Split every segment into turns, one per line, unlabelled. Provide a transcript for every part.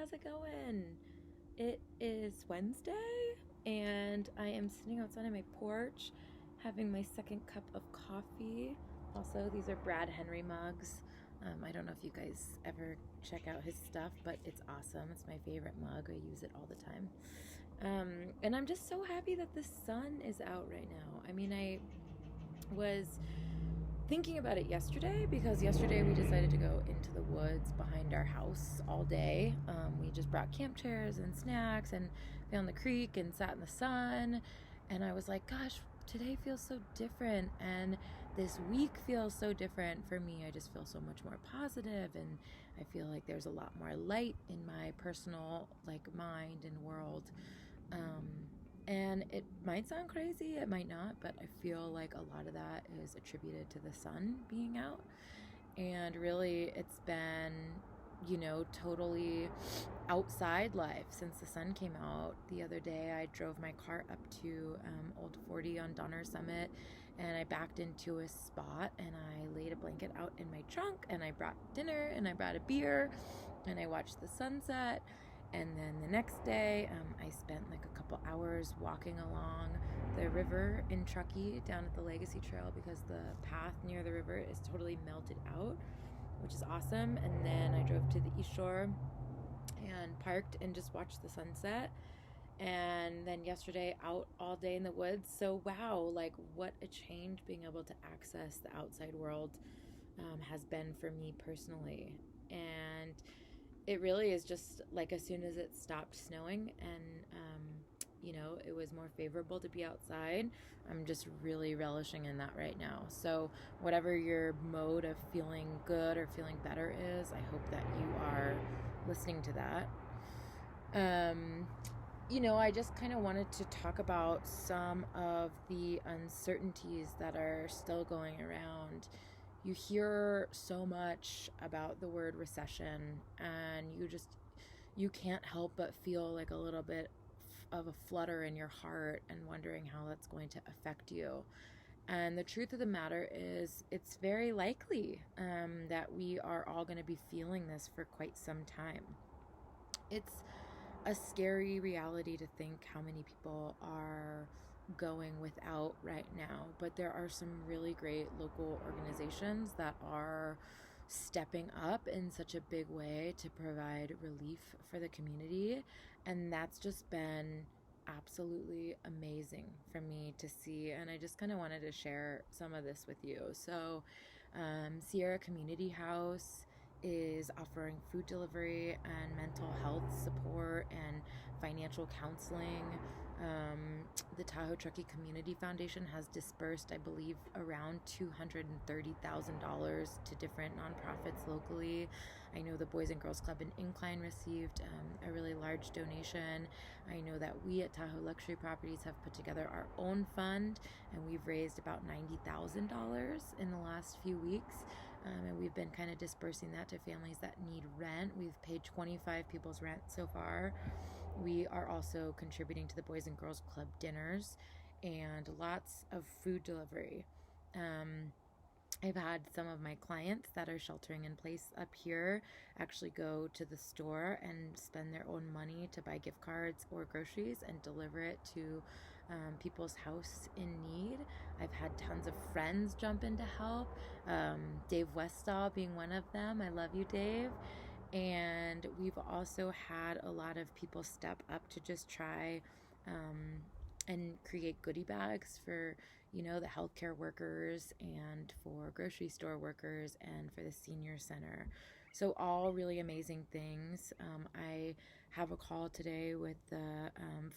how's it going? It is Wednesday, and I am sitting outside on my porch having my second cup of coffee. Also, these are Brad Henry mugs. I don't know if you guys ever check out his stuff, but it's awesome. It's my favorite mug. I use it all the time. And I'm just so happy that the sun is out right now. I mean, I was thinking about it yesterday because yesterday we decided to go into the woods behind our house all day. We just brought camp chairs and snacks and found the creek and sat in the sun. And I was like, gosh, today feels so different. And this week feels so different for me. I just feel so much more positive, and I feel like there's a lot more light in my personal mind and world. Um, and it might sound crazy, it might not, but I feel like a lot of that is attributed to the sun being out. And really, it's been, totally outside life since the sun came out. The other day, I drove my car up to Old 40 on Donner Summit, and I backed into a spot and I laid a blanket out in my trunk, and I brought dinner and I brought a beer and I watched the sunset. And then the next day, I spent like a couple hours walking along the river in Truckee down at the Legacy Trail because the path near the river is totally melted out, which is awesome. And then I drove to the East Shore and parked and just watched the sunset. And then yesterday, out all day in the woods. So, wow, like what a change being able to access the outside world has been for me personally. And it really is just like as soon as it stopped snowing and it was more favorable to be outside, I'm just really relishing in that right now. So whatever your mode of feeling good or feeling better is, I hope that you are listening to that. I just kind of wanted to talk about some of the uncertainties that are still going around. You hear so much about the word recession, and you can't help but feel like a little bit of a flutter in your heart and wondering how that's going to affect you. And the truth of the matter is, it's very likely that we are all going to be feeling this for quite some time. It's a scary reality to think how many people are going without right now, but there are some really great local organizations that are stepping up in such a big way to provide relief for the community, and that's just been absolutely amazing for me to see. And I just kind of wanted to share some of this with you. So Sierra Community House is offering food delivery and mental health support and financial counseling. The Tahoe Truckee Community Foundation has dispersed, I believe, around $230,000 to different nonprofits locally. I know the Boys and Girls Club in Incline received a really large donation. I know that we at Tahoe Luxury Properties have put together our own fund, and we've raised about $90,000 in the last few weeks. And we've been kind of dispersing that to families that need rent. We've paid 25 people's rent so far. We are also contributing to the Boys and Girls Club dinners and lots of food delivery. I've had some of my clients that are sheltering in place up here actually go to the store and spend their own money to buy gift cards or groceries and deliver it to people's house in need. I've had tons of friends jump in to help, Dave Westall being one of them. I love you, Dave. And we've also had a lot of people step up to just try and create goodie bags for the healthcare workers and for grocery store workers and for the senior center. So all really amazing things. I have a call today with the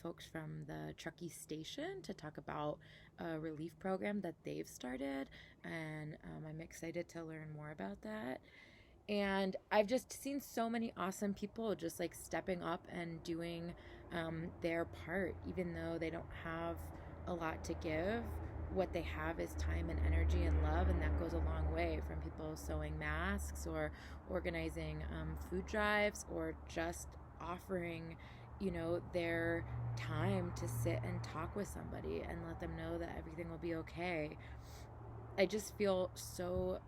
folks from the Truckee station to talk about a relief program that they've started, and I'm excited to learn more about that. And I've just seen so many awesome people just like stepping up and doing their part, even though they don't have a lot to give. What they have is time and energy and love, and that goes a long way, from people sewing masks or organizing food drives or just offering, their time to sit and talk with somebody and let them know that everything will be okay. I just feel so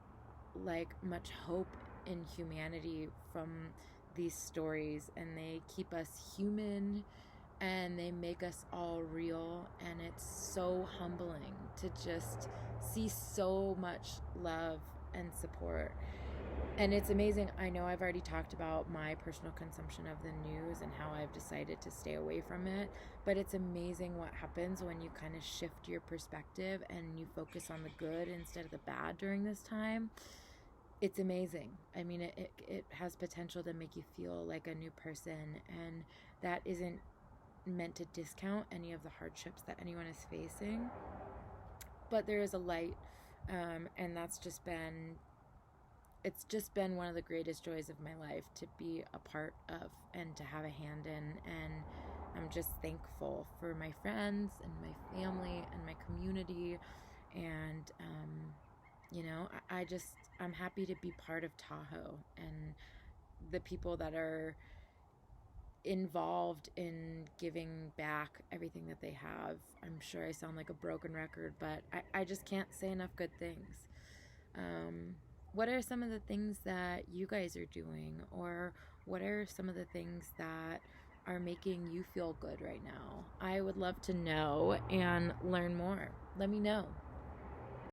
much hope in humanity from these stories, and they keep us human, and they make us all real, and it's so humbling to just see so much love and support. And it's amazing. I know I've already talked about my personal consumption of the news and how I've decided to stay away from it, but it's amazing what happens when you kind of shift your perspective and you focus on the good instead of the bad during this time. It's amazing. I mean, it has potential to make you feel like a new person, and that isn't meant to discount any of the hardships that anyone is facing, but there is a light, and it's just been one of the greatest joys of my life to be a part of and to have a hand in. And I'm just thankful for my friends and my family and my community. And, I'm happy to be part of Tahoe and the people that are involved in giving back everything that they have. I'm sure I sound like a broken record, but I just can't say enough good things. What are some of the things that you guys are doing, or what are some of the things that are making you feel good right now? I would love to know and learn more. Let me know.